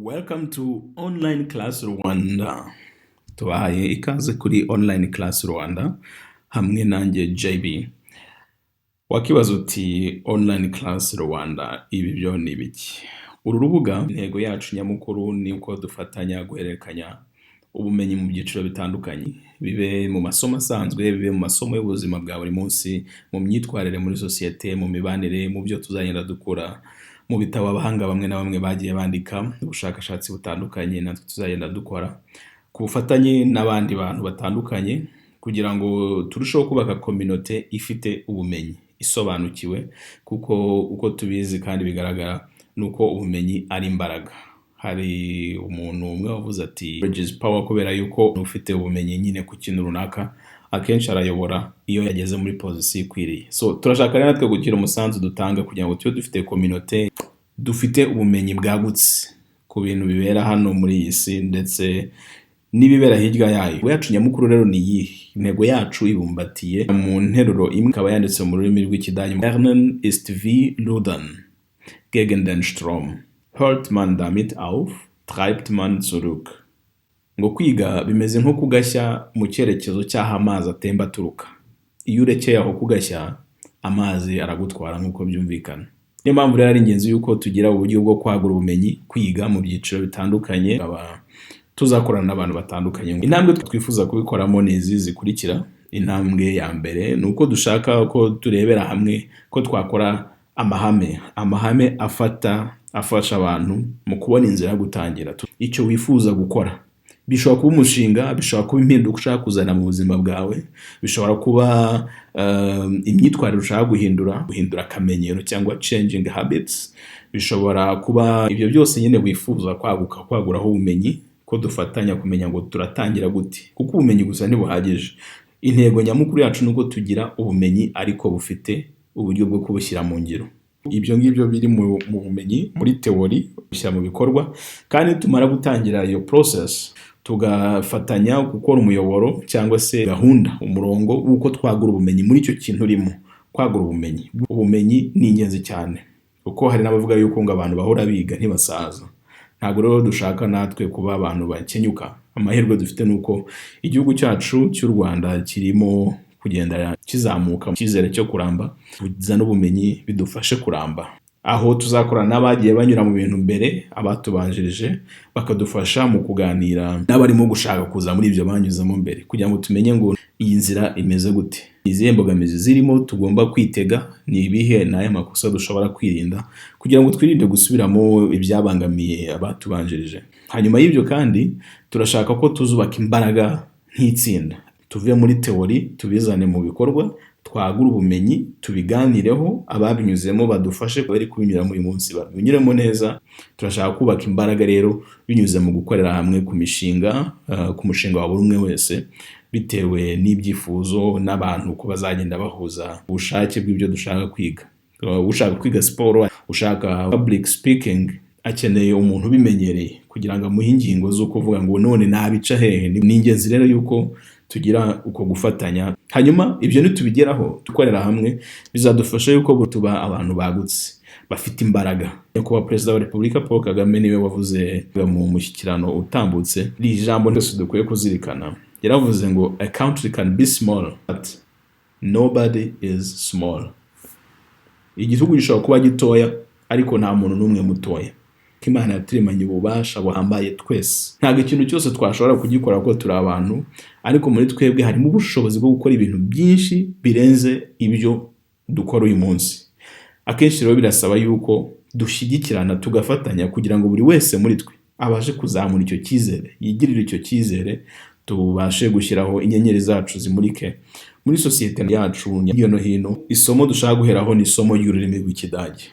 Welcome to Online Class Rwanda. Tubahaye ikaze kuri Online Class Rwanda hamwe nanjye JB. Wakibaza uti Online Class Rwanda ibi byo ni biki? Uru rubuga intego yacu nyamukuru ni uko dufatanya guhererekanya ubumenyi mu byiciro bitandukanye, bibe mu masomo asanzwe, bibe mu masomo y'ubuzima bwa buri munsi, mu myitwarire muri sosiyete, mu mibanire, mu byo tuzagenda dukora, mu bitabo abahanga bamwe na bamwe bagiye bandika, ubushakashatsi butandukanye natwe tuzagenda dukora, ku bufatanye n'abandi bantu batandukanye kugira ngo turusheho kubaka community ifite ubumenyi, isobanukiwe, kuko uko tubizi kandi bigaragara nuko ubumenyi ari imbaraga. Hari umuntu umwe wavuze ati knowledge is power, kubera yuko ufite ubumenyi nyine ku kintu runaka akenshi arayobora iyo yageze muri position ikwiriye. So turashaka rero natwe kugira umusanzu dutanga kugira ngo tube dufite community, dufite ubumenyi bwagutse ku bintu bibera hano muri iyi si ndetse n'ibibera hirya yayo. Yacu nyamukuru rero ni iyi intego yacu ibumbatiye mu nteruro imwe, ikaba yanditse mu rurimi rw'Ikidage: Lernen ist wie Rudern gegen den Strom. Hört man damit auf, treibt man zurück. Ngo kwiga bimeze nko kugashya mu cyerekezo cy'aho amazi atemba aturuka. Iyo urekeye aho kugashya, amazi aragutwara nk'uko byumvikana. Niyo mpamvu rero ari ingenzi yuko tugira uburyo bwo kwagura ubumenyi, kwiga mu byiciro bitandukanye, tuzakorana n'abantu batandukanye. Intambwe twifuza kubikoramo ni izi zikurikira. Intambwe ya mbere ni uko dushaka ko turebera hamwe ko twakora amahame afasha abantu mu kubona inzira yo gutangira icyo wifuza gukora. Bishobora kuba umushinga, bishobora kuba impinduka ushaka kuzana mu buzima bwawe, bishobora kuba imyitwarire ushaka guhindura akamenyero cyangwa changing habits, bishobora kuba ibyo byose nyine wifuza kwaguraho ubumenyi, ko dufatanya kumenya ngo turatangira gute, kuko ubumenyi gusa ntibuhagije. Intego nyamukuru yacu nuko tugira ubumenyi ariko bufite uburyo bwo kubushyira mu ngiro. Ibyo ngibyo biri mu bumenyi, muri teori, bishyira mu bikorwa, kandi tumara gutangira iyo process tugafatanya gukora umuyoboro cyangwa se gahunda, umurongo w'uko twagura ubumenyi muri icyo kintu urimo. Kwagura ubumenyi ni ingenzi cyane, kuko hari n'abavuga yuko ngo abantu bahora biga ntibasaza. Ntabwo rero dushaka natwe kuba abantu bakenyuka. Amahirwe dufite nuko igihugu cyacu cy'u Rwanda kirimo kugenda kizamuka mu cyizere cyo kuramba, kugiza n'ubumenyi bidufashe kuramba, aho tuzakorana n'abagiye banyura mu bintu mbere, abatubanjirije bakadufasha mu kuganira n'abarimo gushaka kuza muri ibyo banyuzemo mbere, kugira ngo tumenye ngo iyi nzira imeze gute, izihe mbogamizi zirimo tugomba kwitega, ni ibihe n'aya makosa dushobora kwirinda kugira ngo twirinde gusubiramo ibyabangamiye abatubanjirije. Hanyuma y'ibyo kandi turashaka ko tuzubaka imbaraga nk'itsinda, tuvuye muri teori tubizane mu bikorwa, twagura ubumenyi, tubiganireho, ababinyuzemo badufashe bari kubinyuramo uyu munsi babinyuremo neza. Turashaka kubaka imbaraga rero binyuze mu gukorera hamwe ku mushinga wa buri umwe wese, bitewe n'ibyifuzo n'abantu ko bazagenda bahuza ubushake bw'ibyo dushaka kwiga. Ushaka kwiga siporo, ushaka public speaking, akeneye umuntu ubimenyereye kugira ngo amuhe ingingo zo kuvuga ngo none nabica hehe. Ni ingenzi rero yuko tugira uko gufatanya. Hanyuma ibyo nitubigeraho dukorera hamwe, bizadufasha yuko tuba abantu bagutse bafite imbaraga. Kuba Perezida wa Repubulika Paul Kagame niwe wavuze mu mushyikirano utambutse, iri jambo ryose dukwiye kuzirikana. Yaravuze ngo a country can be small but nobody is small. Igihugu gishobora kuba gitoya ariko nta muntu n'umwe mutoya. Imana yaturemanye ububasha buhambaye twese. Ntabwo ikintu cyose twashobora kugikora ko turi abantu, ariko muri twebwe harimo ubushobozi bwo gukora ibintu byinshi birenze ibyo dukora uyu munsi. Akenshi rero birasaba yuko dushyigikirana, tugafatanya kugira ngo buri wese muri twe abashe kuzamura icyo cyizere, yigirire icyo cyizere, tubashe gushyiraho inyenyeri zacu zimurike muri sosiyete yacu hirya no hino. Isomo dushaka guheraho ni isomo ry'ururimi rw'Ikidage.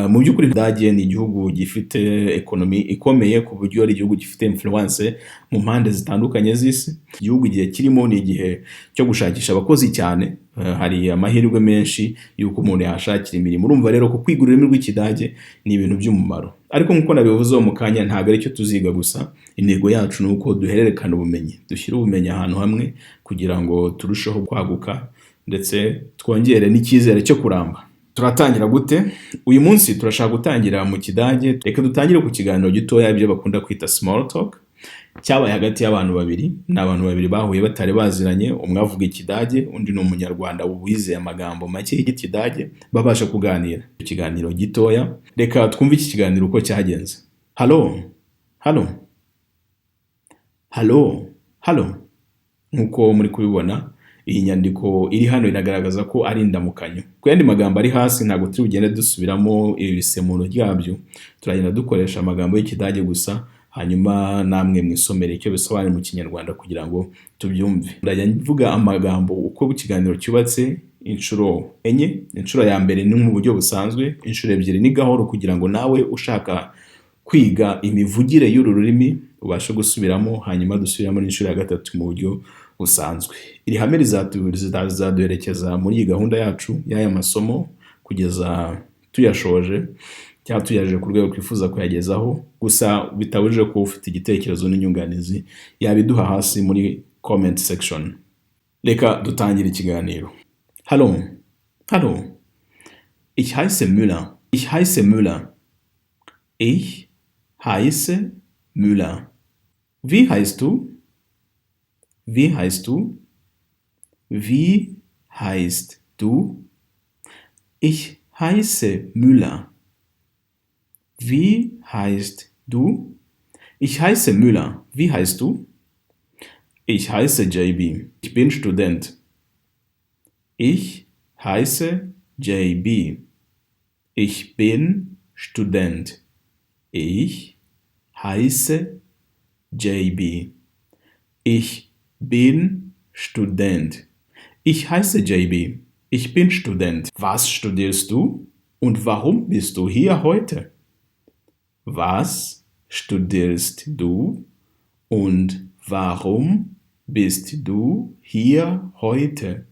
Mu by'ukuri Ikidage ni igihugu gifite ekonomi ikomeye, ku buryo ari igihugu gifite influence mu mpande zitandukanye z'isi. Igihugu igihe kirimo ni igihe cyo gushakisha abakozi cyane, hari amahirwe menshi y'uko umuntu yashakira imirimo. Urumva rero ko kwiga ururimi rw'Ikidage ni ibintu by'umumaro. Ariko nk'uko nabivuze mu kanya, ntabwo ari cyo tuziga gusa. Intego yacu ni uko duhererekana ubumenyi, dushyira ubumenyi ahantu hamwe kugira ngo turusheho kwaguka ndetse twongere n'icyizere cyo kuramba. Turatangira gute? Uyu munsi turashaka gutangira mu Kidage. Reka dutangire ku kiganiro gitoya ibyo bakunda kwita small talk. Cyabaye hagati y'abantu babiri. Ni abantu babiri bahuye batari baziranye, umwe avuga Ikidage, undi ni umunyarwanda wizeye amagambo make y'Ikidage, babasha kuganira. Ikiganiro gitoya. Reka twumve iki kiganiro uko cyagenze. Hallo? Hallo? Hallo? Hallo? Nkuko muri kubibona, iyi nyandiko iri hano iragaragaza ko ari indamukanyo. Ku yandi magambo ari hasi ntabwo turi bugende dusubiramo ibisemuro ryabyo, turagenda dukoresha amagambo y'Ikidage gusa, hanyuma namwe mwisomere icyo bisobanura mu Kinyarwanda kugira ngo tubyumve. Ndajya mvuga amagambo uko ikiganiro cyubatse inshuro enye. Inshuro ya mbere ni mu buryo busanzwe, inshuro ebyiri ni gahoro kugira ngo nawe ushaka kwiga imivugire y'uru rurimi ubashe gusubiramo, hanyuma dusubiramo n'inshuro ya gatatu mu buryo busanzwe. Iri hame rizaduherekeza muri iyi gahunda yacu y'aya masomo kugeza tuyashoje cyangwa tuyaje ku rwego twifuza kuyagezaho. Gusa bitabujije ko ufite igitekerezo n'inyunganizi yabiduha hasi muri comment section. Reka dutangire ikiganiro. Hallo? Hallo? Ich heiße Müller. Ich heiße Müller. Ich heiße Müller. Wie heißt du? Wie heißt du? Wie heißt du? Ich heiße Müller. Wie heißt du? Ich heiße Müller. Wie heißt du? Ich heiße JB. Ich bin Student. Ich heiße JB. Ich bin Student. Ich heiße JB. Ich bin Student. Ich heiße JB. Ich bin Student. Was studierst du und warum bist du hier heute? Was studierst du und warum bist du hier heute?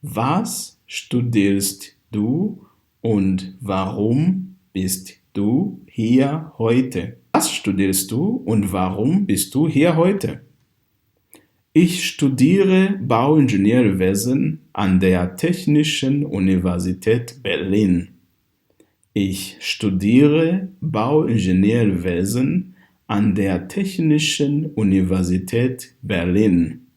Was studierst du und warum bist du hier heute? Was studierst du und warum bist du hier heute? Ich studiere Bauingenieurwesen an der Technischen Universität Berlin. Ich studiere Bauingenieurwesen an der Technischen Universität Berlin.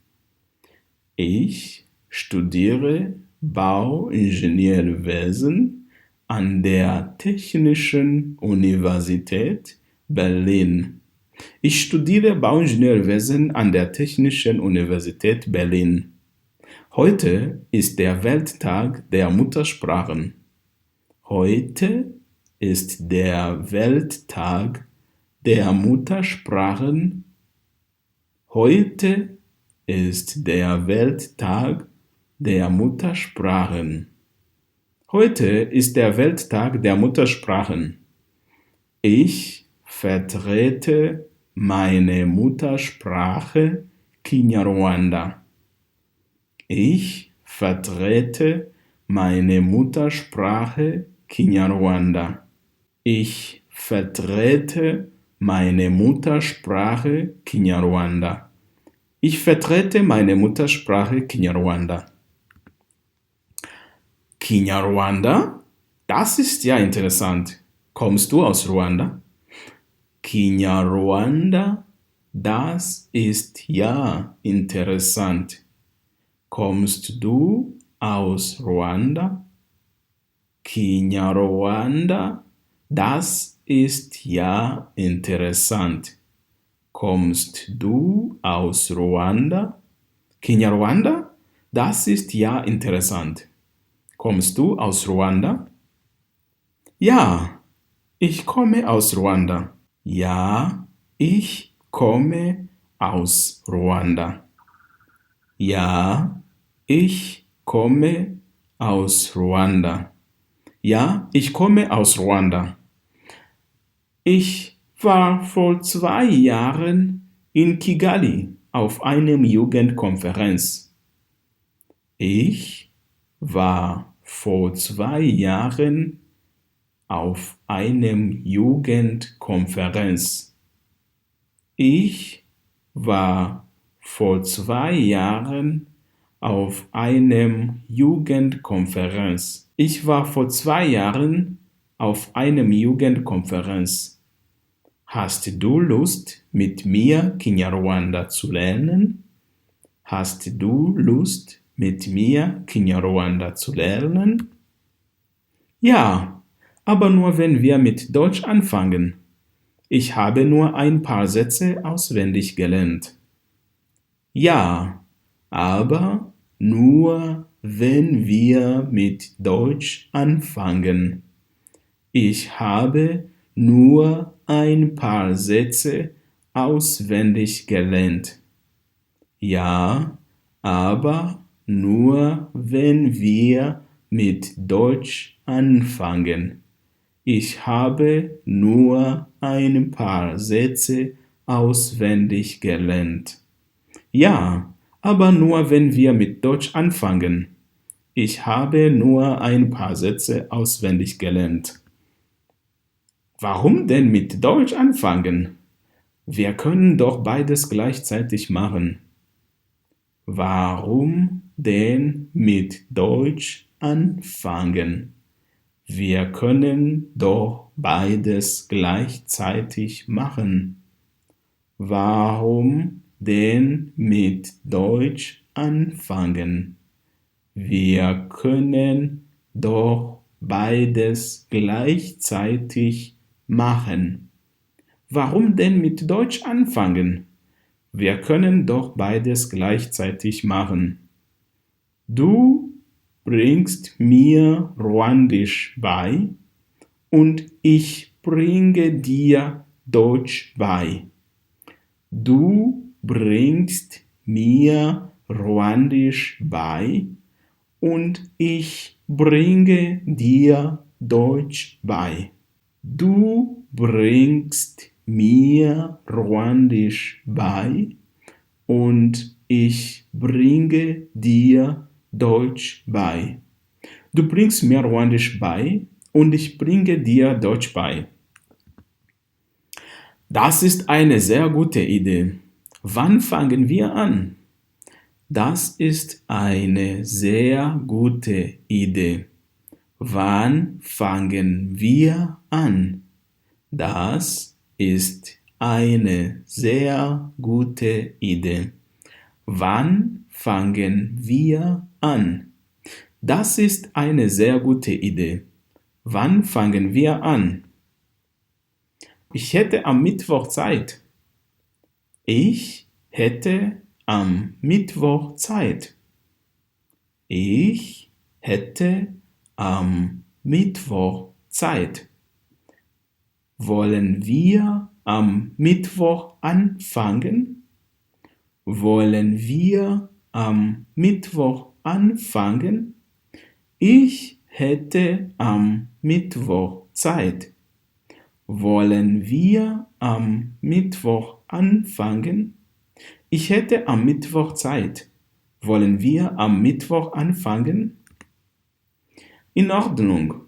Ich studiere Bauingenieurwesen an der Technischen Universität Berlin. Ich studiere Bauingenieurwesen an der Technischen Universität Berlin. Heute ist der Welttag der Muttersprachen. Heute ist der Welttag der Muttersprachen. Heute ist der Welttag der Muttersprachen. Heute ist der Welttag der Muttersprachen. Ich vertrete meine Muttersprache Kinyarwanda. Ich vertrete meine Muttersprache Kinyarwanda. Ich vertrete meine Muttersprache Kinyarwanda. Ich vertrete meine Muttersprache Kinyarwanda. Kinyarwanda? Das ist ja interessant. Kommst du aus Ruanda? Kinyarwanda? Das ist ja interessant. Kommst du aus Ruanda? Kinyarwanda? Das ist ja interessant. Kommst du aus Ruanda? Kinyarwanda? Das ist ja interessant. Kommst du aus Ruanda? Ja, ich komme aus Ruanda. Ja, ich komme aus Ruanda. Ja, ich komme aus Ruanda. Ja, ich komme aus Ruanda. Ich war vor 2 Jahren in Kigali auf einer Jugendkonferenz. Ich war vor 2 Jahren auf einem Jugendkonferenz. Ich war vor 2 Jahren auf einem Jugendkonferenz. Ich war vor 2 Jahren auf einem Jugendkonferenz. Hast du Lust, mit mir Kinyarwanda zu lernen? Hast du Lust, mit mir Kinyarwanda zu lernen? Ja, aber nur wenn wir mit Deutsch anfangen. Ich habe nur ein paar Sätze auswendig gelernt. Ja, aber nur wenn wir mit Deutsch anfangen. Ich habe nur ein paar Sätze auswendig gelernt. Ja, aber nur wenn wir mit Deutsch anfangen. Ich habe nur ein paar Sätze auswendig gelernt. Ja, aber nur wenn wir mit Deutsch anfangen. Ich habe nur ein paar Sätze auswendig gelernt. Warum denn mit Deutsch anfangen? Wir können doch beides gleichzeitig machen. Warum denn mit Deutsch anfangen? Wir können doch beides gleichzeitig machen. Warum denn mit Deutsch anfangen? Wir können doch beides gleichzeitig machen. Warum denn mit Deutsch anfangen? Wir können doch beides gleichzeitig machen. Du bringst mir Rwandisch bei und ich bringe dir Deutsch bei. Du bringst mir Rwandisch bei und ich bringe dir Deutsch bei. Du bringst mir Rwandisch bei und ich bringe dir Deutsch bei. Du bringst mir Rwandisch bei und ich bringe dir Deutsch bei. Das ist eine sehr gute Idee. Wann fangen wir an? Das ist eine sehr gute Idee. Wann fangen wir an? Das ist eine sehr gute Idee. Wann fangen wir an? Das ist eine sehr gute Idee. Wann fangen wir an? Ich hätte am Mittwoch Zeit. Ich hätte am Mittwoch Zeit. Ich hätte am Mittwoch Zeit. Wollen wir am Mittwoch anfangen? Wollen wir am Mittwoch anfangen? Ich hätte am Mittwoch Zeit. Wollen wir am Mittwoch anfangen? Ich hätte am Mittwoch Zeit. Wollen wir am Mittwoch anfangen? In Ordnung.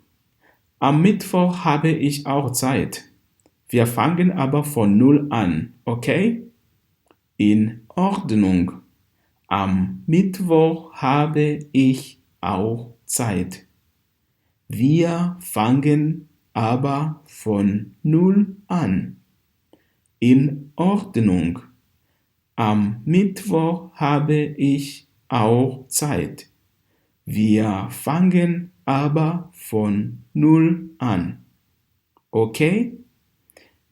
Am Mittwoch habe ich auch Zeit. Wir fangen aber von 0 an, okay? In Ordnung. Am Mittwoch habe ich auch Zeit. Wir fangen aber von 0 an. In Ordnung. Am Mittwoch habe ich auch Zeit. Wir fangen aber von 0 an. Okay?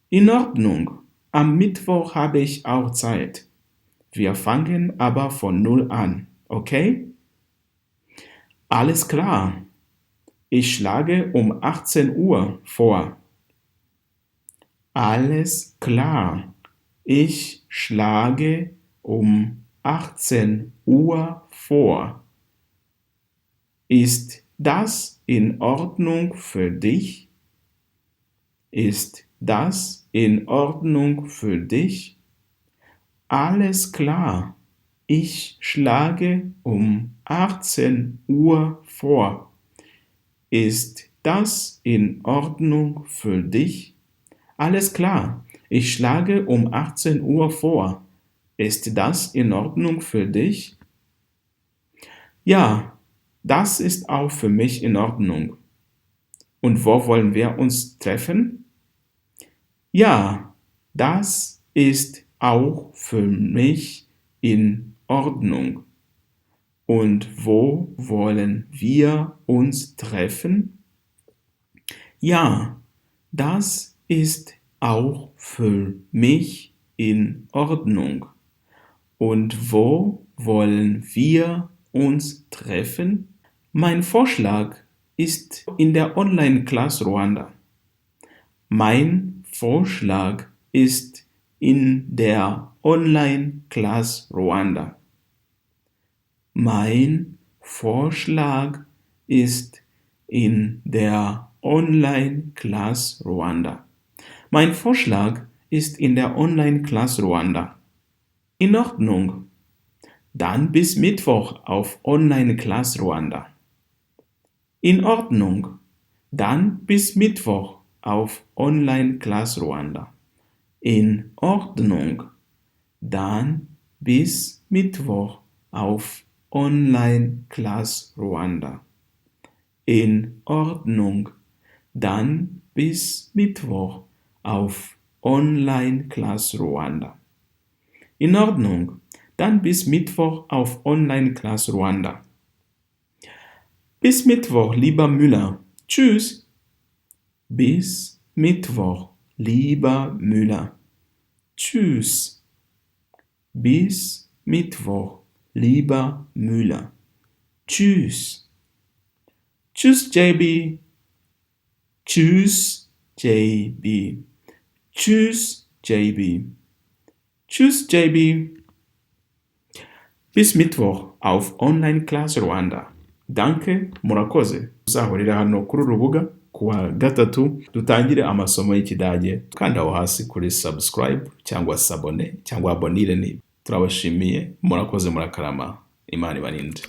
In Ordnung. Am Mittwoch habe ich auch Zeit. Wir fangen aber von 0 an. Okay? Alles klar. Ich schlage um 18 Uhr vor. Alles klar. Ich schlage um 18 Uhr vor. Ist das in Ordnung für dich? Ist das in Ordnung für dich? Alles klar. Ich schlage um 18 Uhr vor. Ist das in Ordnung für dich? Alles klar. Ich schlage um 18 Uhr vor. Ist das in Ordnung für dich? Ja, Das ist auch für mich in Ordnung. Und wo wollen wir uns treffen? Ja, das ist auch für mich in Ordnung. Und wo wollen wir uns treffen? Ja, das ist auch für mich in Ordnung. Und wo wollen wir uns treffen? Mein Vorschlag ist in der Online-Class Ruanda. Mein Vorschlag ist in der Online-Class Ruanda. Mein Vorschlag ist in der Online-Class Ruanda. Mein Vorschlag ist in der Online-Class Ruanda. In Ordnung. Dann bis Mittwoch auf Online-Class Ruanda. In Ordnung. Dann bis Mittwoch auf Online-Class Ruanda. In Ordnung. Dann bis Mittwoch auf Online-Class Ruanda. In Ordnung. Dann bis Mittwoch auf Online-Class Ruanda. In Ordnung. Dann bis Mittwoch auf Online-Class Ruanda. Bis Mittwoch, lieber Müller. Tschüss. Bis Mittwoch, lieber Müller. Tschüss. Bis Mittwoch, lieber Müller. Tschüss. Tschüss, JB. Tschüss, JB. Tschüss, JB. Tschüss, JB. Bis Mittwoch auf Online-Class Rwanda. Danke, murakoze. Tuzahurira hano kuri uru rubuga kuwa gatatu dutangire amasomo y'Ikidage. Kanda aho hasi kuri subscribe cyangwa sabone cyangwa abonire ni. Turabashimiye, murakoze murakarama. Imana ibarinde.